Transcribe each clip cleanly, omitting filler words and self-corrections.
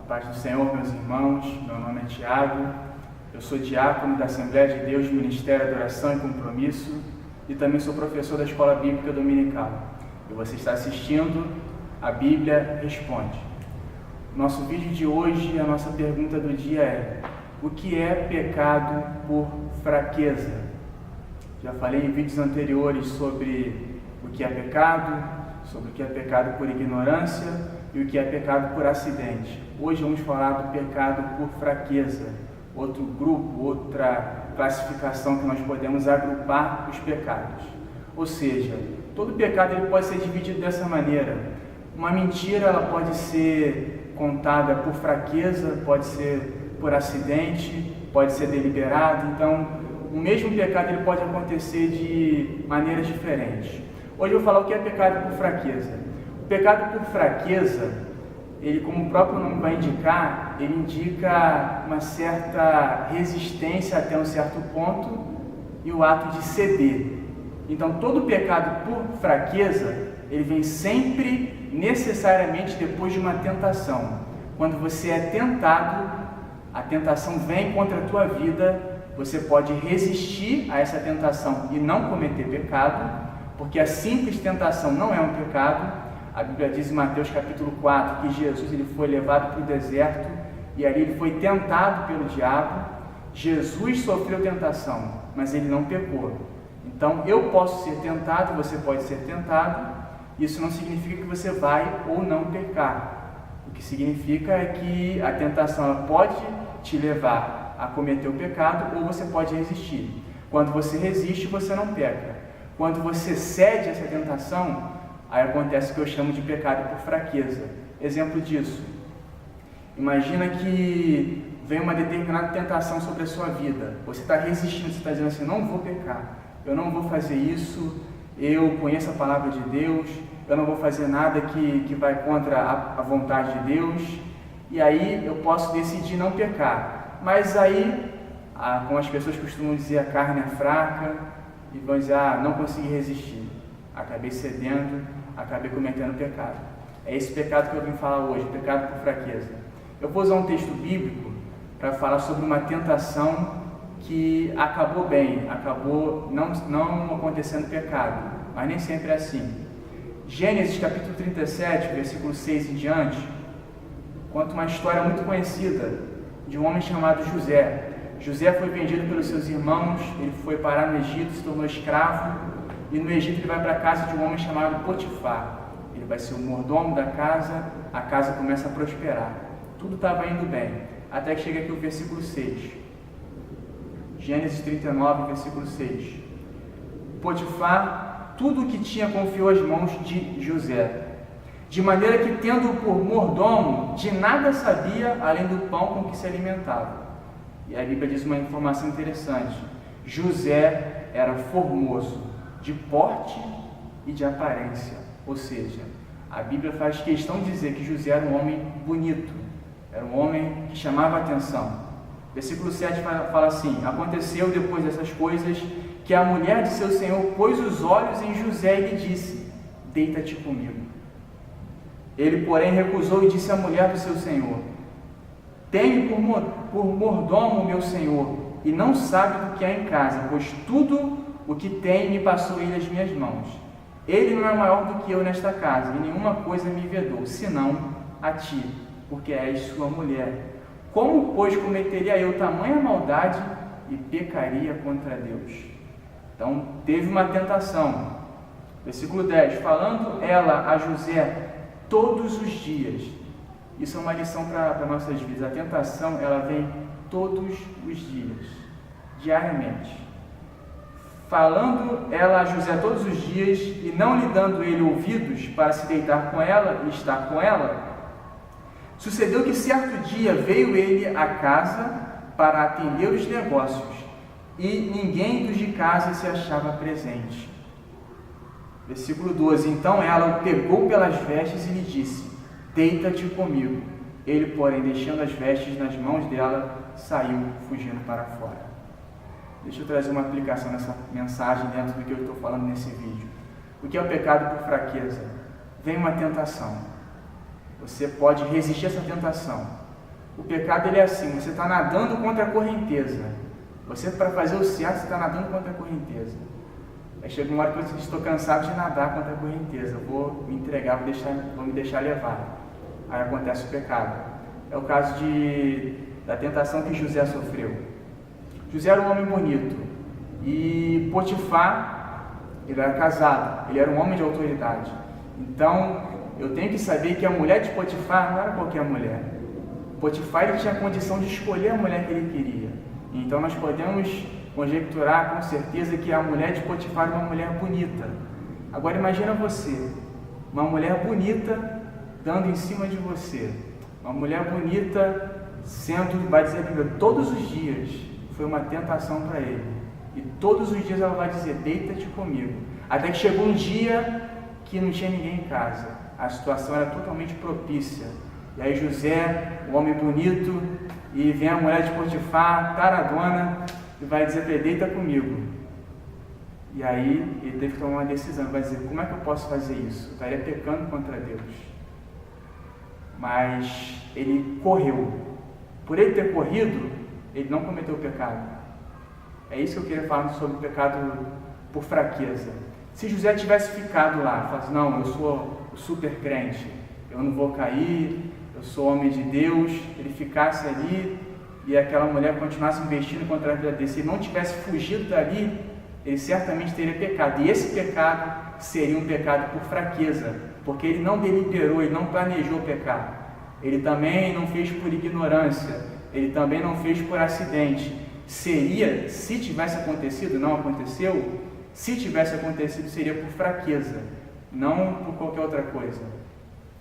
paz do Senhor, meus irmãos, meu nome é Tiago, eu sou diácono da Assembleia de Deus, Ministério, Adoração e Compromisso e também sou professor da Escola Bíblica Dominical. E você está assistindo a Bíblia Responde. Nosso vídeo de hoje, a nossa pergunta do dia é: o que é pecado por fraqueza? Já falei em vídeos anteriores sobre o que é pecado, sobre o que é pecado por ignorância e o que é pecado por acidente. Hoje vamos falar do pecado por fraqueza, outro grupo, outra classificação que nós podemos agrupar os pecados. Ou seja, todo pecado ele pode ser dividido dessa maneira. Uma mentira ela pode ser contada por fraqueza, pode ser por acidente, pode ser deliberado. Então, o mesmo pecado ele pode acontecer de maneiras diferentes. Hoje eu vou falar o que é pecado por fraqueza. O pecado por fraqueza, ele, como o próprio nome vai indicar, ele indica uma certa resistência até um certo ponto e o ato de ceder. Então, todo pecado por fraqueza, ele vem sempre, necessariamente, depois de uma tentação. Quando você é tentado, a tentação vem contra a tua vida, você pode resistir a essa tentação e não cometer pecado, porque a simples tentação não é um pecado. A Bíblia diz em Mateus capítulo 4 que Jesus ele foi levado para o deserto e ali ele foi tentado pelo diabo. Jesus sofreu tentação, mas ele não pecou. Então eu posso ser tentado, você pode ser tentado. Isso não significa que você vai ou não pecar. O que significa é que a tentação ela pode te levar a cometer o pecado ou você pode resistir. Quando você resiste, você não peca. Quando você cede a essa tentação, aí acontece o que eu chamo de pecado por fraqueza. Exemplo disso: imagina que vem uma determinada tentação sobre a sua vida. Você está resistindo, você está dizendo assim: não vou pecar, eu não vou fazer isso, eu conheço a palavra de Deus, eu não vou fazer nada que vai contra a vontade de Deus. E aí eu posso decidir não pecar. Mas aí, como as pessoas costumam dizer, a carne é fraca, e vão dizer: não consegui resistir, acabei cedendo, acabei cometendo pecado. É esse pecado que eu vim falar hoje, pecado por fraqueza. Eu vou usar um texto bíblico para falar sobre uma tentação que acabou bem, acabou não acontecendo pecado, mas nem sempre é assim. Gênesis capítulo 37, versículo 6 em diante, conta uma história muito conhecida de um homem chamado José. José foi vendido pelos seus irmãos, ele foi parar no Egito, se tornou escravo, e no Egito ele vai para a casa de um homem chamado Potifar. Ele vai ser o mordomo da casa, a casa começa a prosperar. Tudo estava indo bem, até que chega aqui o versículo 6. Gênesis 39, versículo 6. Potifar, tudo o que tinha confiou às mãos de José, de maneira que, tendo por mordomo, de nada sabia além do pão com que se alimentava. E a Bíblia diz uma informação interessante: José era formoso, de porte e de aparência. Ou seja, a Bíblia faz questão de dizer que José era um homem bonito, era um homem que chamava a atenção. Versículo 7 fala assim: aconteceu depois dessas coisas que a mulher de seu senhor pôs os olhos em José e lhe disse: deita-te comigo. Ele, porém, recusou e disse à mulher do seu senhor: tem por mordomo meu senhor, e não sabe do que há em casa, pois tudo o que tem me passou ele às minhas mãos. Ele não é maior do que eu nesta casa, e nenhuma coisa me vedou, senão a ti, porque és sua mulher. Como, pois, cometeria eu tamanha maldade e pecaria contra Deus? Então, teve uma tentação. Versículo 10, falando ela a José todos os dias. Isso é uma lição para nossas vidas. A tentação, ela vem todos os dias, diariamente. Falando ela a José todos os dias e não lhe dando ele ouvidos para se deitar com ela e estar com ela, sucedeu que certo dia veio ele à casa para atender os negócios e ninguém dos de casa se achava presente. Versículo 12, então ela o pegou pelas vestes e lhe disse: deita-te comigo. Ele, porém, deixando as vestes nas mãos dela, saiu fugindo para fora. Deixa eu trazer uma aplicação nessa mensagem dentro do que eu estou falando nesse vídeo. O que é o pecado por fraqueza? Vem uma tentação. Você pode resistir a essa tentação. O pecado ele é assim, você está nadando contra a correnteza. Você, para fazer o certo, você está nadando contra a correnteza. Aí chega uma hora que eu estou cansado de nadar contra a correnteza, eu vou me entregar, vou me deixar levar. Aí acontece o pecado. É o caso da tentação que José sofreu. José era um homem bonito e Potifar, ele era casado, ele era um homem de autoridade. Então, eu tenho que saber que a mulher de Potifar não era qualquer mulher. Potifar ele tinha a condição de escolher a mulher que ele queria. Então, nós podemos conjecturar com certeza que a mulher de Potifar era uma mulher bonita. Agora, imagina você, uma mulher bonita dando em cima de você. Uma mulher bonita sendo, vai dizer a Bíblia, todos os dias foi uma tentação para ele. E todos os dias ela vai dizer, deita-te comigo. Até que chegou um dia que não tinha ninguém em casa. A situação era totalmente propícia. E aí José, o homem bonito, e vem a mulher de Potifar, taradona, e vai dizer para ele, deita comigo. E aí ele teve que tomar uma decisão, vai dizer, como é que eu posso fazer isso? Eu estaria pecando contra Deus. Mas ele correu. Por ele ter corrido, ele não cometeu o pecado. É isso que eu queria falar sobre o pecado por fraqueza. Se José tivesse ficado lá, falasse, não, eu sou o super crente, eu não vou cair, eu sou homem de Deus, ele ficasse ali e aquela mulher continuasse investindo contra a vida dele, se ele não tivesse fugido dali, ele certamente teria pecado. E esse pecado seria um pecado por fraqueza, porque ele não deliberou, ele não planejou pecar. Ele também não fez por ignorância, ele também não fez por acidente. Seria, se tivesse acontecido, não aconteceu, se tivesse acontecido seria por fraqueza, não por qualquer outra coisa.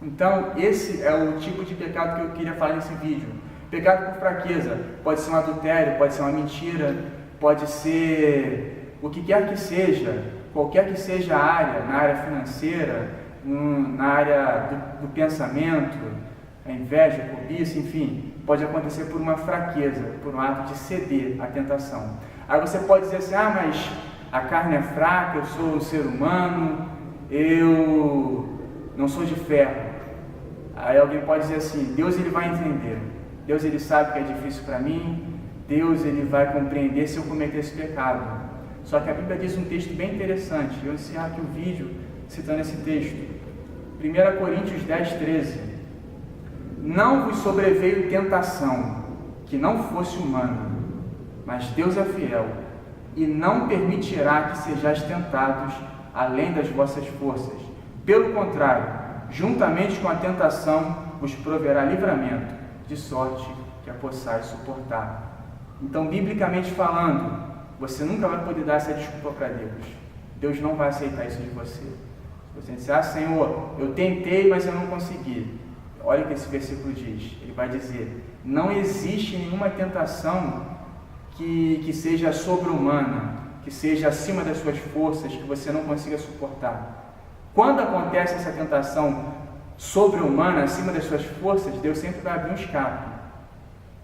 Então, esse é o tipo de pecado que eu queria falar nesse vídeo. Pecado por fraqueza, pode ser um adultério, pode ser uma mentira, pode ser o que quer que seja, qualquer que seja a área, na área financeira, na área do pensamento, a inveja, a cobiça, enfim, pode acontecer por uma fraqueza, por um ato de ceder à tentação. Aí você pode dizer assim, mas a carne é fraca, eu sou um ser humano, eu não sou de ferro. Aí alguém pode dizer assim, Deus ele vai entender, Deus ele sabe que é difícil para mim, Deus ele vai compreender se eu cometer esse pecado. Só que a Bíblia diz um texto bem interessante, eu encerro aqui o vídeo citando esse texto, 1 Coríntios 10, 13. Não vos sobreveio tentação que não fosse humana, mas Deus é fiel e não permitirá que sejais tentados além das vossas forças. Pelo contrário, juntamente com a tentação vos proverá livramento, de sorte que a possais suportar. Então, biblicamente falando, você nunca vai poder dar essa desculpa para Deus. Deus não vai aceitar isso de você. Se você disser, Senhor, eu tentei, mas eu não consegui. Olha o que esse versículo diz. Ele vai dizer, não existe nenhuma tentação que seja sobre-humana, que seja acima das suas forças, que você não consiga suportar. Quando acontece essa tentação sobre-humana, acima das suas forças, Deus sempre vai abrir um escape.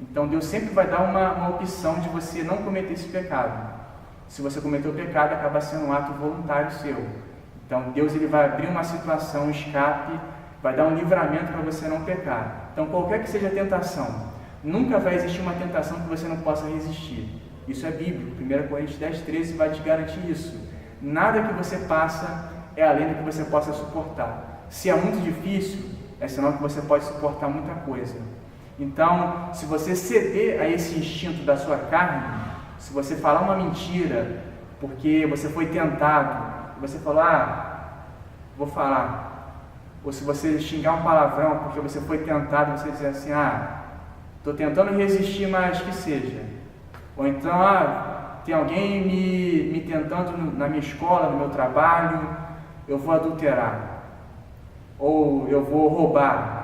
Então Deus sempre vai dar uma opção de você não cometer esse pecado. Se você cometer o pecado, acaba sendo um ato voluntário seu. Então Deus ele vai abrir uma situação, um escape, vai dar um livramento para você não pecar. Então qualquer que seja a tentação, nunca vai existir uma tentação que você não possa resistir. Isso é bíblico, 1 Coríntios 10, 13 vai te garantir isso. Nada que você passa é além do que você possa suportar. Se é muito difícil, é sinal que você pode suportar muita coisa. Então, se você ceder a esse instinto da sua carne, se você falar uma mentira, porque você foi tentado, você falar, vou falar. Ou se você xingar um palavrão, porque você foi tentado, você dizer assim, estou tentando resistir, mas que seja. Ou então, tem alguém me tentando na minha escola, no meu trabalho, eu vou adulterar. Ou eu vou roubar.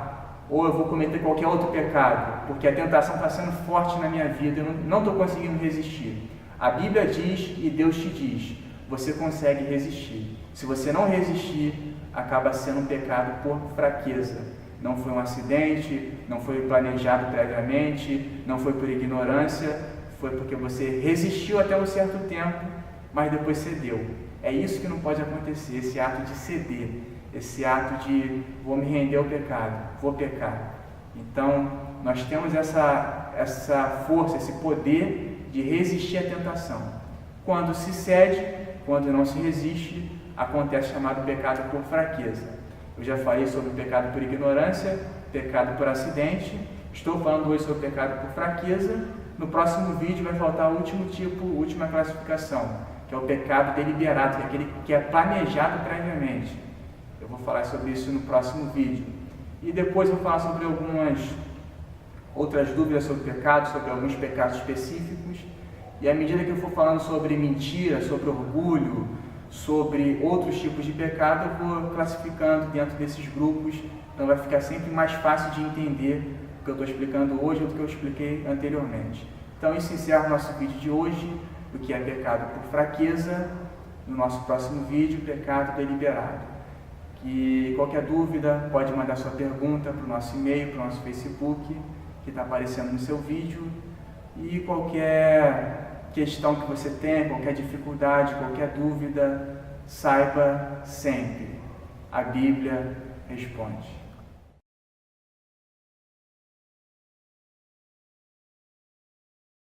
Ou eu vou cometer qualquer outro pecado, porque a tentação está sendo forte na minha vida, eu não estou conseguindo resistir. A Bíblia diz e Deus te diz, você consegue resistir. Se você não resistir, acaba sendo um pecado por fraqueza. Não foi um acidente, não foi planejado previamente, não foi por ignorância, foi porque você resistiu até um certo tempo, mas depois cedeu. É isso que não pode acontecer, esse ato de ceder, esse ato de vou me render ao pecado, vou pecar. Então, nós temos essa força, esse poder de resistir à tentação. Quando se cede, quando não se resiste, acontece o chamado pecado por fraqueza. Eu já falei sobre o pecado por ignorância, pecado por acidente. Estou falando hoje sobre o pecado por fraqueza. No próximo vídeo vai faltar o último tipo, a última classificação, que é o pecado deliberado, que é aquele que é planejado previamente. Eu vou falar sobre isso no próximo vídeo. E depois eu vou falar sobre algumas outras dúvidas sobre pecado, sobre alguns pecados específicos. E à medida que eu for falando sobre mentira, sobre orgulho, sobre outros tipos de pecado, eu vou classificando dentro desses grupos. Então vai ficar sempre mais fácil de entender o que eu estou explicando hoje do que eu expliquei anteriormente. Então isso encerra o nosso vídeo de hoje, o que é pecado por fraqueza. No nosso próximo vídeo, pecado deliberado. Que qualquer dúvida pode mandar sua pergunta para o nosso e-mail, para o nosso Facebook, que está aparecendo no seu vídeo. E qualquer questão que você tenha, qualquer dificuldade, qualquer dúvida, saiba sempre, a Bíblia responde.